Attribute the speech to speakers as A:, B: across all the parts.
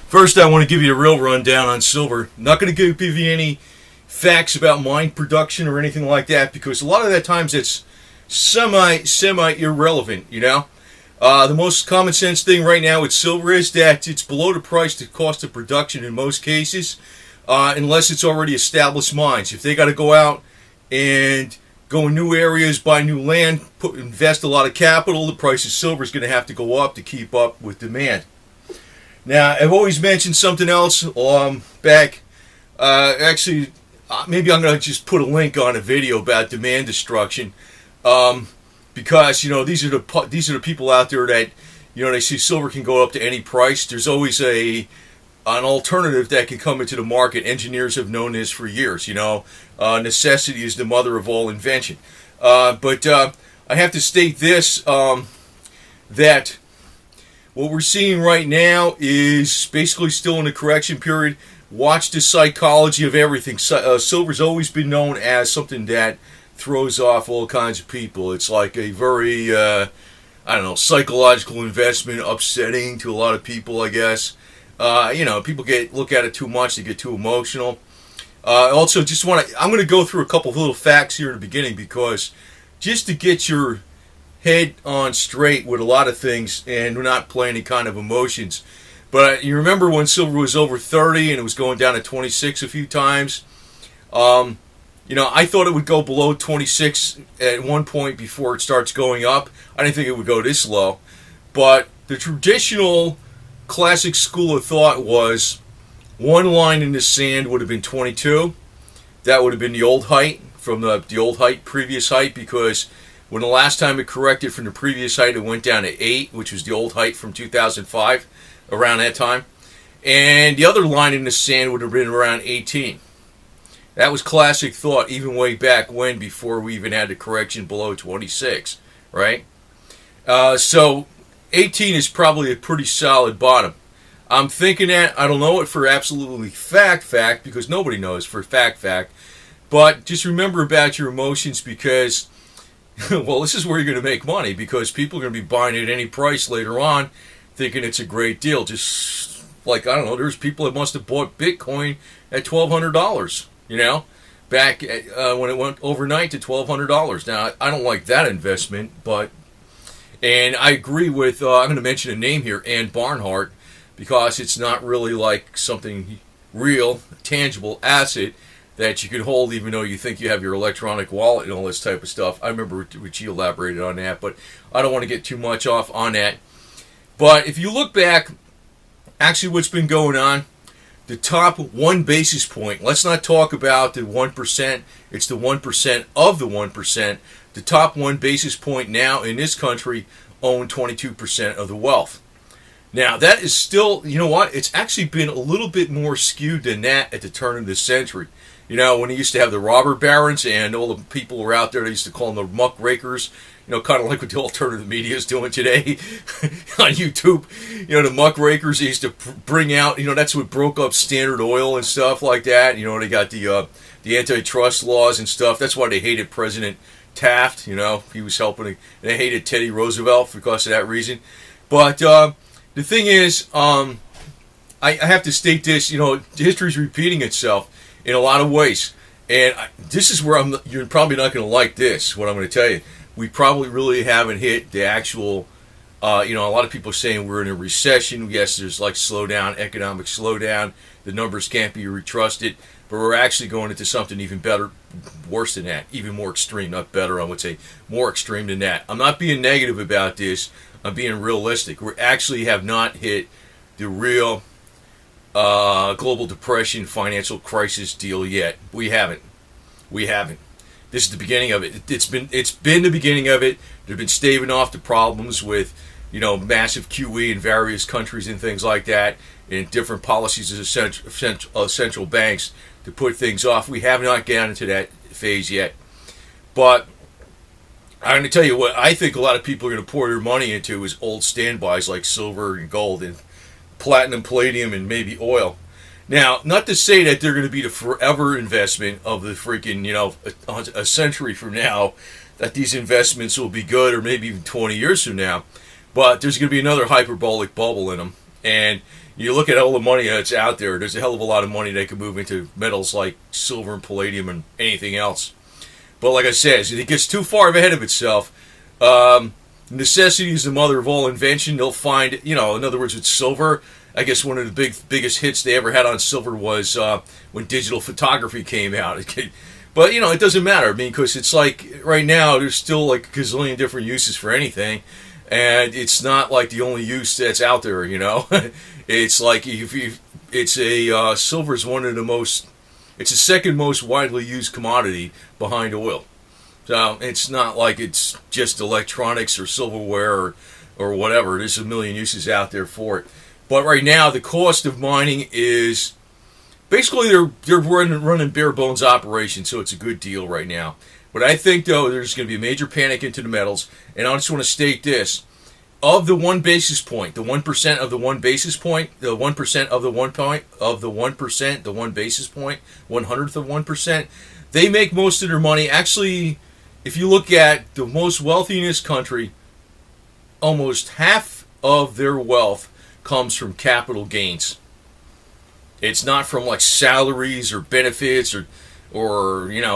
A: First, I want to give you a real rundown on silver. I'm not going to give you any facts about mine production or anything like that, because a lot of that times it's semi irrelevant. The most common sense thing right now with silver is that it's below the price to cost of production in most cases, unless it's already established mines. If they got to go out and go in new areas, buy new land, invest a lot of capital, the price of silver is going to have to go up to keep up with demand. Now, I've always mentioned something else back. Maybe I'm going to just put a link on a video about demand destruction, because these are the people out there that they see silver can go up to any price. There's always an alternative that can come into the market. Engineers have known this for years. Necessity is the mother of all invention. But I have to state this, that what we're seeing right now is basically still in a correction period. Watch the psychology of everything. Silver's always been known as something that throws off all kinds of people. It's like a very, psychological investment, upsetting to a lot of people, I guess. People look at it too much, they get too emotional. I'm going to go through a couple of little facts here in the beginning, because just to get your head on straight with a lot of things, and we're not playing any kind of emotions. But you remember when silver was over 30 and it was going down to 26 a few times? I thought it would go below 26 at one point before it starts going up. I didn't think it would go this low. But the traditional classic school of thought was one line in the sand would have been 22. That would have been the old height from the old height, previous height, because when the last time it corrected from the previous height, it went down to 8, which was the old height from 2005, around that time. And the other line in the sand would have been around 18. That was classic thought, even way back when, before we even had the correction below 26, right? So 18 is probably a pretty solid bottom. I'm thinking that. I don't know it for absolutely fact, because nobody knows for fact. But just remember about your emotions, because well, this is where you're going to make money, because people are going to be buying it at any price later on, thinking it's a great deal. Just like, there's people that must have bought Bitcoin at $1,200, back when it went overnight to $1,200. Now, I don't like that investment, and I agree with, I'm going to mention a name here, Ann Barnhart, because it's not really like something real, tangible asset that you can hold, even though you think you have your electronic wallet and all this type of stuff. I remember what she elaborated on that, but I don't want to get too much off on that. But if you look back, actually what's been going on, the top 1 basis point, let's not talk about the 1%, it's the 1% of the 1%. The top 1 basis point now in this country own 22% of the wealth. Now, that is still, it's actually been a little bit more skewed than that at the turn of the century. When he used to have the robber barons and all the people were out there, they used to call them the muckrakers, kind of like what the alternative media is doing today on YouTube. The muckrakers, they used to bring out, that's what broke up Standard Oil and stuff like that. They got the antitrust laws and stuff. That's why they hated President Taft. He was helping, and they hated Teddy Roosevelt because of that reason. But the thing is, I have to state this, history's repeating itself in a lot of ways. And this is where you're probably not going to like this, what I'm going to tell you. We probably really haven't hit the actual, a lot of people are saying we're in a recession. Yes, there's like economic slowdown. The numbers can't be retrusted. But we're actually going into something even better, worse than that, even more extreme. Not better, I would say more extreme than that. I'm not being negative about this. I'm being realistic. We actually have not hit the real global depression, financial crisis deal yet. We haven't. This is the beginning of it. It's been the beginning of it. They've been staving off the problems with, massive QE in various countries and things like that, and different policies of central banks to put things off. We have not gotten into that phase yet. But I'm going to tell you what I think a lot of people are going to pour their money into is old standbys like silver and gold and platinum, palladium, and maybe oil. Now, not to say that they're going to be the forever investment of the freaking, a century from now, that these investments will be good, or maybe even 20 years from now. But there's going to be another hyperbolic bubble in them. And, You look at all the money that's out there, there's a hell of a lot of money they could move into metals like silver and palladium and anything else. But like I said, if it gets too far ahead of itself, necessity is the mother of all invention. They'll find, in other words, with silver, I guess one of the biggest hits they ever had on silver was when digital photography came out. But, it doesn't matter. I mean, because it's like right now there's still like a gazillion different uses for anything. And it's not like the only use that's out there, It's like silver is one of the most, it's the second most widely used commodity behind oil. So it's not like it's just electronics or silverware or whatever. There's a million uses out there for it. But right now, the cost of mining is basically they're running bare bones operations, so it's a good deal right now. But I think though there's going to be a major panic into the metals, and I just want to state this: of the 1 basis point, the 1% of the 1 basis point, the 1% of the 1%, the 1 basis point, 1/100th of 1%, they make most of their money. Actually, if you look at the most wealthy in this country, almost half of their wealth comes from capital gains. It's not from like salaries or benefits or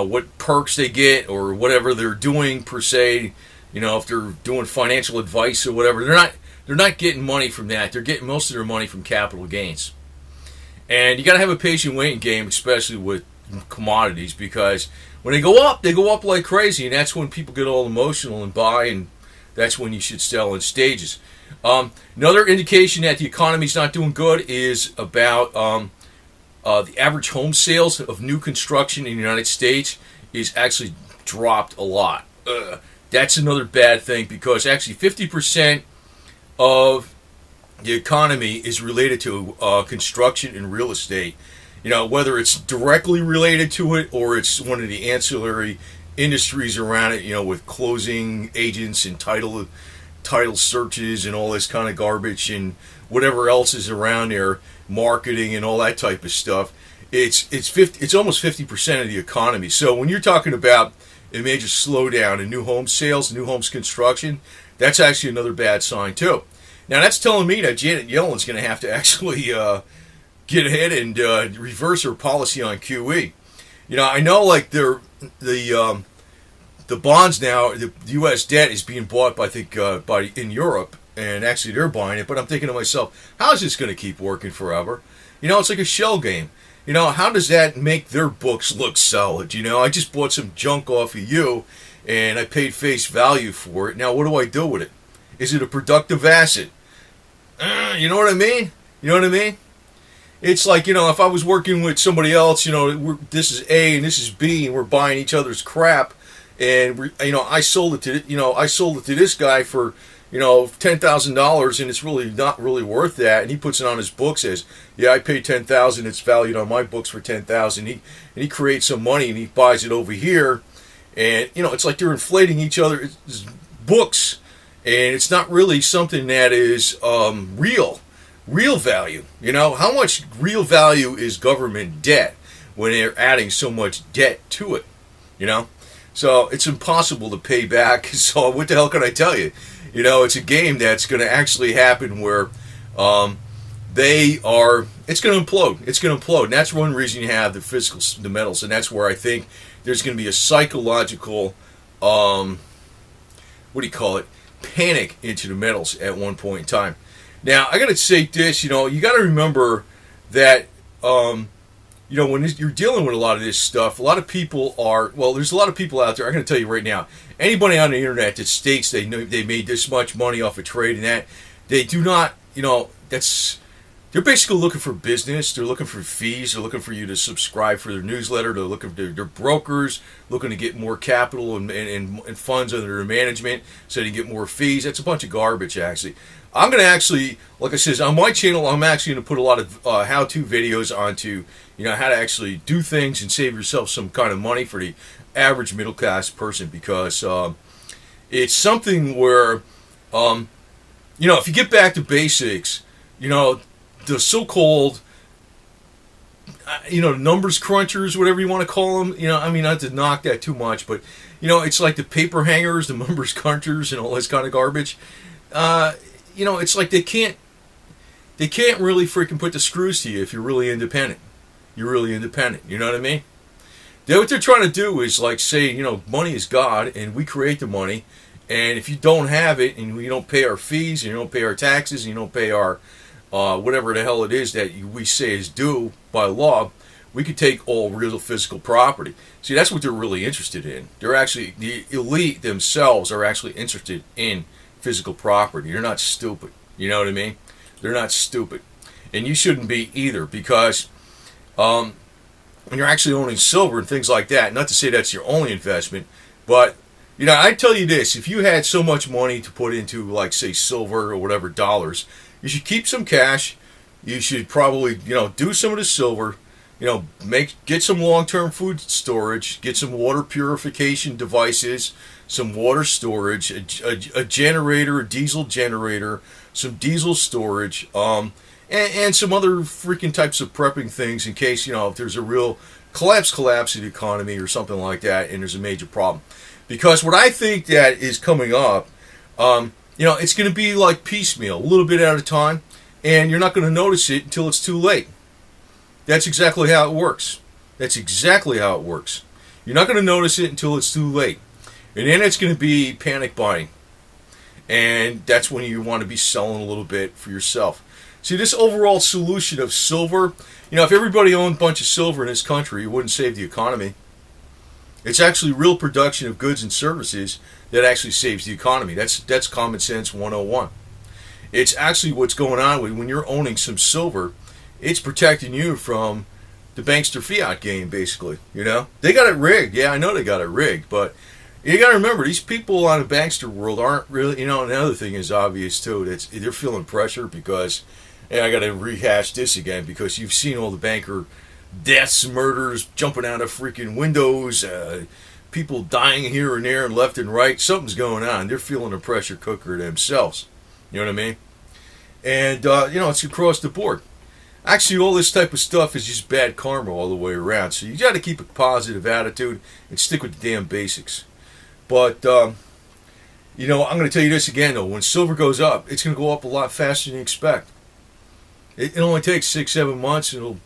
A: what perks they get or whatever they're doing per se. If they're doing financial advice or whatever, they're not getting money from that. They're getting most of their money from capital gains. And you got to have a patient waiting game, especially with commodities, because when they go up like crazy, and that's when people get all emotional and buy, and that's when you should sell in stages. Another indication that the economy's not doing good is about the average home sales of new construction in the United States is actually dropped a lot. That's another bad thing, because actually 50% of the economy is related to construction and real estate. Whether it's directly related to it or it's one of the ancillary industries around it, with closing agents and title searches and all this kind of garbage and whatever else is around there, marketing and all that type of stuff. It's almost 50% of the economy. So when you're talking about a major slowdown in new home sales, new homes construction, that's actually another bad sign too. Now that's telling me that Janet Yellen's going to have to actually get ahead and reverse her policy on QE. I know like the bonds now, the U.S. debt is being bought by, I think, in Europe, and actually they're buying it. But I'm thinking to myself, how is this going to keep working forever? It's like a shell game. How does that make their books look solid? I just bought some junk off of you, and I paid face value for it. Now what do I do with it? Is it a productive asset? You know what I mean? It's like, if I was working with somebody else, this is A and this is B, and we're buying each other's crap, and I sold it to this guy for $10,000, and it's really not really worth that, and he puts it on his books as, yeah, I paid $10,000, it's valued on my books for $10,000. He creates some money and he buys it over here, and it's like they're inflating each other's books, and it's not really something that is real value. How much real value is government debt when they're adding so much debt to it? So it's impossible to pay back. So what the hell can I tell you? It's a game that's going to actually happen where it's going to implode. It's going to implode. And that's one reason you have the metals. And that's where I think there's going to be a psychological, panic into the metals at one point in time. Now, I got to say this, you got to remember that, when you're dealing with a lot of this stuff, a lot of people there's a lot of people out there, I'm going to tell you right now, anybody on the internet that states they know they made this much money off of trade and that, they do not, they're basically looking for business, they're looking for fees, they're looking for you to subscribe for their newsletter, they're looking for their brokers, looking to get more capital and funds under their management so they get more fees. That's a bunch of garbage, actually. I'm going to actually, like I said, on my channel, I'm actually going to put a lot of how-to videos onto, how to actually do things and save yourself some kind of money for the average middle-class person, because it's something where, if you get back to basics, the so-called, numbers crunchers, whatever you want to call them, not to knock that too much, but, it's like the paper hangers, the numbers crunchers, and all this kind of garbage. It's like they can't, they can't really freaking put the screws to you if you're really independent. You're really independent. You know what I mean? What they're trying to do is like say, you know, money is God, and we create the money. And if you don't have it, and you don't pay our fees, and you don't pay our taxes, and you don't pay our whatever the hell it is that we say is due by law, we could take all real physical property. See, that's what they're really interested in. They're actually, the elite themselves are actually interested in physical property. They're not stupid. You know what I mean? They're not stupid. And you shouldn't be either, because when you're actually owning silver and things like that, not to say that's your only investment, but, you know, I tell you this, if you had so much money to put into, like, say, silver or whatever, dollars, you should keep some cash. You should probably, you know, do some of the silver, you know, get some long-term food storage, get some water purification devices, some water storage, a generator, a diesel generator, some diesel storage, and some other freaking types of prepping things in case, you know, if there's a real collapse in the economy or something like that and there's a major problem. Because what I think that is coming up, you know, it's going to be like piecemeal, a little bit at a time, and you're not going to notice it until it's too late. That's exactly how it works. That's exactly how it works. You're not going to notice it until it's too late. And then it's going to be panic buying. And that's when you want to be selling a little bit for yourself. See, this overall solution of silver, you know, if everybody owned a bunch of silver in this country, it wouldn't save the economy. It's actually real production of goods and services that actually saves the economy. That's common sense 101. It's actually what's going on when you're owning some silver. It's protecting you from the bankster fiat game, basically. You know, they got it rigged. Yeah, I know they got it rigged, but you got to remember, these people on the bankster world aren't really, you know, another thing is obvious too. They're feeling pressure because, and I got to rehash this again, because you've seen all the banker deaths, murders, jumping out of freaking windows, people dying here and there and left and right. Something's going on. They're feeling a pressure cooker themselves. You know what I mean? And, you know, it's across the board. Actually, all this type of stuff is just bad karma all the way around. So you got to keep a positive attitude and stick with the damn basics. But, you know, I'm going to tell you this again, though. When silver goes up, it's going to go up a lot faster than you expect. It only takes 6-7 months, and it'll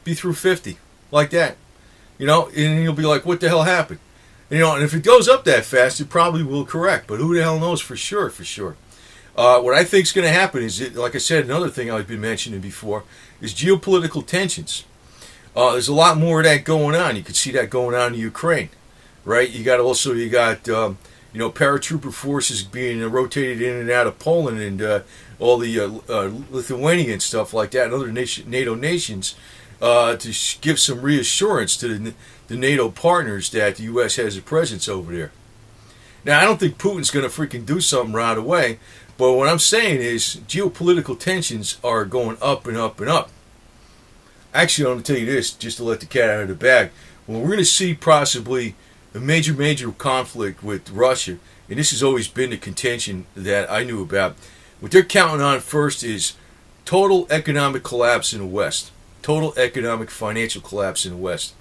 A: be through 50, like that. You know, and you'll be like, what the hell happened? You know, and if it goes up that fast, it probably will correct. But who the hell knows for sure, what I think is going to happen is, like I said, another thing I've been mentioning before, is geopolitical tensions. There's a lot more of that going on. You can see that going on in Ukraine, right? You got you know, paratrooper forces being rotated in and out of Poland, and all the Lithuanian stuff like that, and other NATO nations, to give some reassurance to the NATO partners that the U.S. has a presence over there. Now, I don't think Putin's going to freaking do something right away, but what I'm saying is geopolitical tensions are going up and up and up. Actually, I'm going to tell you this, just to let the cat out of the bag. Well, we're going to see possibly a major conflict with Russia, and this has always been the contention that I knew about. What they're counting on first is total economic collapse in the West. Total economic financial collapse in the West.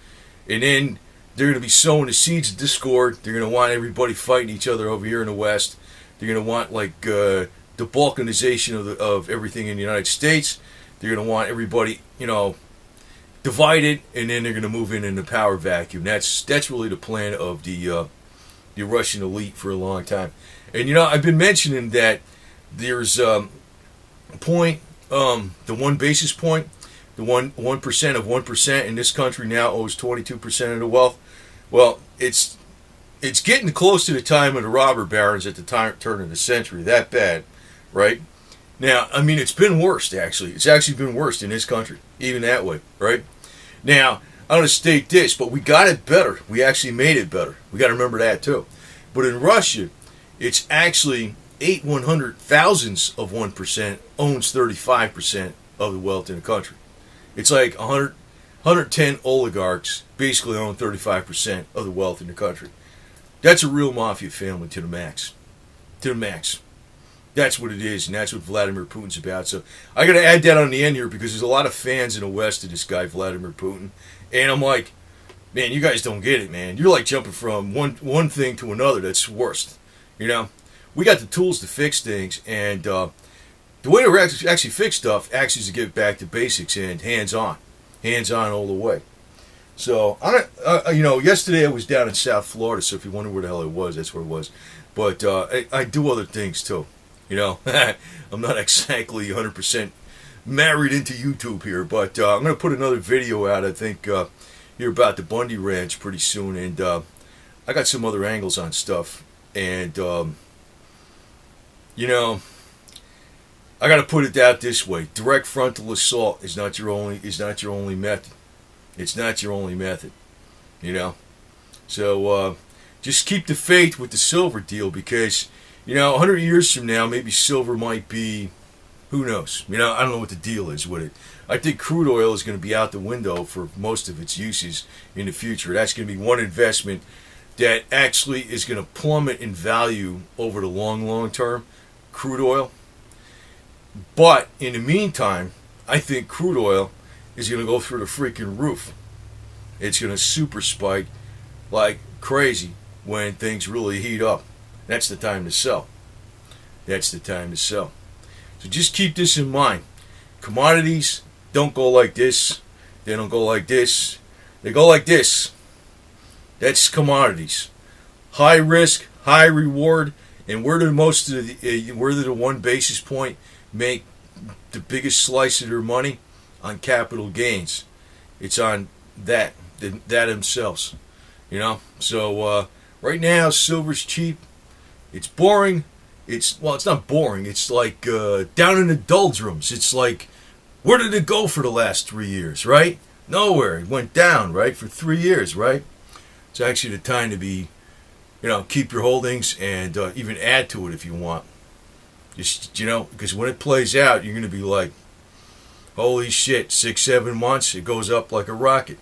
A: And then they're going to be sowing the seeds of discord. They're going to want everybody fighting each other over here in the West. They're going to want, like, the balkanization of everything in the United States. They're going to want everybody, you know, divided, and then they're going to move in the power vacuum. That's really the plan of the Russian elite for a long time. And, you know, I've been mentioning that there's a point, the 1 basis point, the 1% of 1% in this country now owes 22% of the wealth. Well, it's getting close to the time of the robber barons at the turn of the century. That bad, right? Now, I mean, it's been worse, actually. It's actually been worse in this country, even that way, right? Now, I'm going to state this, but we got it better. We actually made it better. We got to remember that, too. But in Russia, it's actually 8/100,000ths of 1% owns 35% of the wealth in the country. It's like 110 oligarchs basically own 35% of the wealth in the country. That's a real mafia family to the max. To the max. That's what it is, and that's what Vladimir Putin's about. So I got to add that on the end here, because there's a lot of fans in the West of this guy, Vladimir Putin. And I'm like, man, you guys don't get it, man. You're like jumping from one thing to another. That's worst. You know, we got the tools to fix things, and the The way to actually fix stuff actually is to get back to basics and hands on all the way. So yesterday I was down in South Florida. So if you wonder where the hell it was, that's where it was. But I do other things too. I'm not exactly 100% married into YouTube here, but I'm going to put another video out, I think, here about the Bundy Ranch pretty soon, and I got some other angles on stuff, and, I got to put it out this way. Direct frontal assault is not your only method. It's not your only method, So, just keep the faith with the silver deal, because 100 years from now, maybe silver might be, who knows? I don't know what the deal is with it. I think crude oil is going to be out the window for most of its uses in the future. That's going to be one investment that actually is going to plummet in value over the long term, crude oil. But in the meantime, I think crude oil is going to go through the freaking roof. It's going to super spike like crazy when things really heat up. That's the time to sell. That's the time to sell. So just keep this in mind. Commodities don't go like this. They don't go like this. They go like this. That's commodities. High risk, high reward, and where did the 1 basis point make the biggest slice of their money? On capital gains. It's on that themselves. So right now silver's cheap. It's boring. It's not boring. It's like down in the doldrums. It's like, where did it go for the last 3 years, right? Nowhere. It went down, right, for 3 years, right? It's actually the time to be, keep your holdings and even add to it if you want. Just, because when it plays out, you're going to be like, holy shit, 6-7 months, it goes up like a rocket.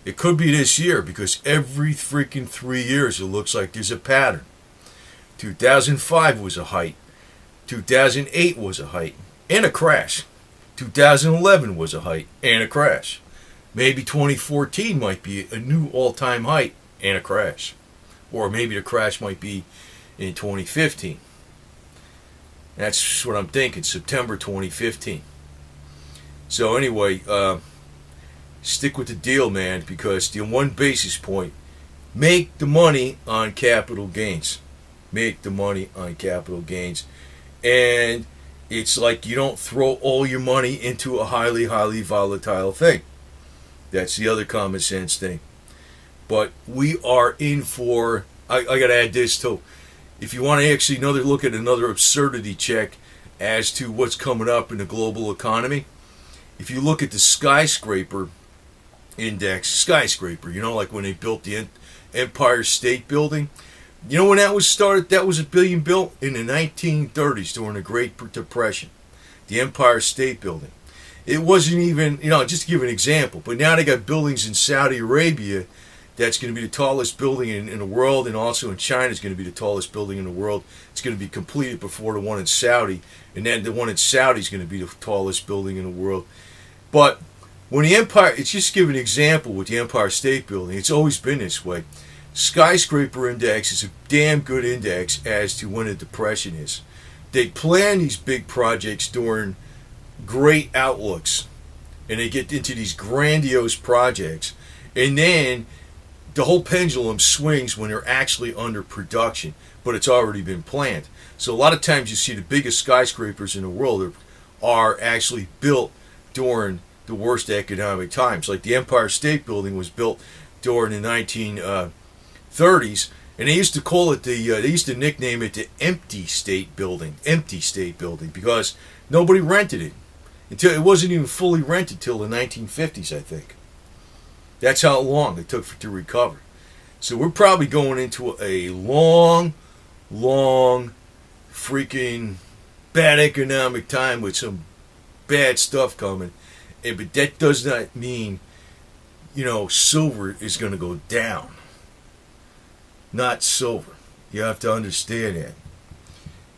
A: It could be this year, because every freaking 3 years it looks like there's a pattern. 2005 was a height. 2008 was a height and a crash. 2011 was a height and a crash. Maybe 2014 might be a new all-time height and a crash. Or maybe the crash might be in 2015. That's what I'm thinking, September 2015. So anyway, stick with the deal, man, because the 1 basis point, make the money on capital gains. Make the money on capital gains. And it's like you don't throw all your money into a highly volatile thing. That's the other common sense thing. But we are in for, I got to add this too. If you want to actually look at another absurdity check as to what's coming up in the global economy, if you look at the skyscraper index, like when they built the Empire State Building, when that was started? That was a building built in the 1930s during the Great Depression. The Empire State Building. It wasn't even, just to give an example, but now they got buildings in Saudi Arabia that's going to be the tallest building in the world, and also in China is going to be the tallest building in the world. It's going to be completed before the one in Saudi, and then the one in Saudi is going to be the tallest building in the world. But when the Empire, it's just to give an example with the Empire State Building, it's always been this way. Skyscraper index is a damn good index as to when a depression is. They plan these big projects during great outlooks, and they get into these grandiose projects, and then the whole pendulum swings when they're actually under production, but it's already been planned. So a lot of times you see the biggest skyscrapers in the world are actually built during the worst economic times. Like the Empire State Building was built during the 1930s, and they used to call it they used to nickname it the Empty State Building, because nobody rented it. It wasn't even fully rented till the 1950s, I think. That's how long it took to recover. So we're probably going into a long freaking bad economic time with some bad stuff coming. But that does not mean, silver is going to go down. Not silver. You have to understand that.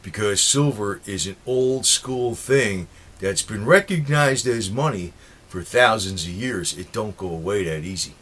A: Because silver is an old school thing that's been recognized as money for thousands of years. It don't go away that easy.